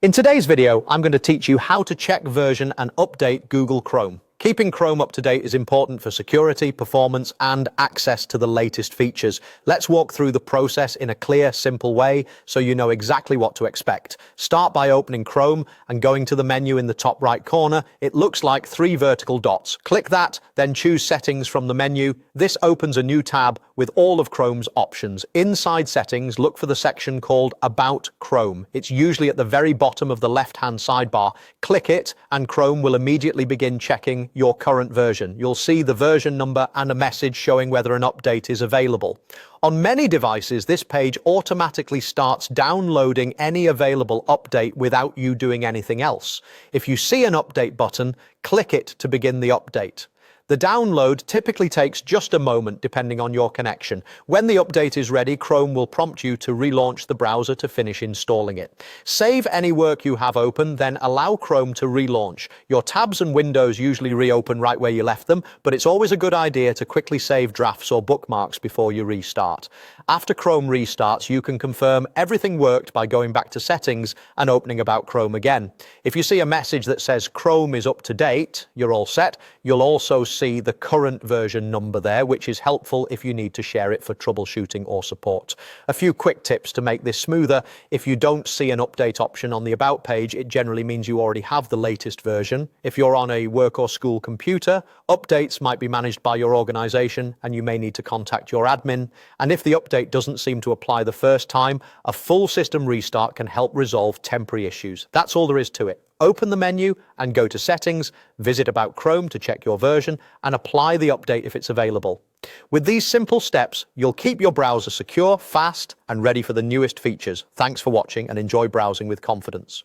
In today's video, I'm going to teach you how to check version and update Google Chrome. Keeping Chrome up to date is important for security, performance, and access to the latest features. Let's walk through the process in a clear, simple way so you know exactly what to expect. Start by opening Chrome and going to the menu in the top right corner. It looks like 3 vertical dots. Click that, then choose Settings from the menu. This opens a new tab with all of Chrome's options. Inside Settings, look for the section called About Chrome. It's usually at the very bottom of the left-hand sidebar. Click it, and Chrome will immediately begin checking your current version. You'll see the version number and a message showing whether an update is available. On many devices, this page automatically starts downloading any available update without you doing anything else. If you see an update button, click it to begin the update. The download typically takes just a moment depending on your connection. When the update is ready, Chrome will prompt you to relaunch the browser to finish installing it. Save any work you have open, then allow Chrome to relaunch. Your tabs and windows usually reopen right where you left them, but it's always a good idea to quickly save drafts or bookmarks before you restart. After Chrome restarts, you can confirm everything worked by going back to Settings and opening About Chrome again. If you see a message that says Chrome is up to date, you're all set. You'll also see the current version number there, which is helpful if you need to share it for troubleshooting or support. A few quick tips to make this smoother. If you don't see an update option on the About page, it generally means you already have the latest version. If you're on a work or school computer, updates might be managed by your organization and you may need to contact your admin. And if the update doesn't seem to apply the first time, a full system restart can help resolve temporary issues. That's all there is to it. Open the menu and go to Settings, visit About Chrome to check your version, and apply the update if it's available. With these simple steps, you'll keep your browser secure, fast, and ready for the newest features. Thanks for watching and enjoy browsing with confidence.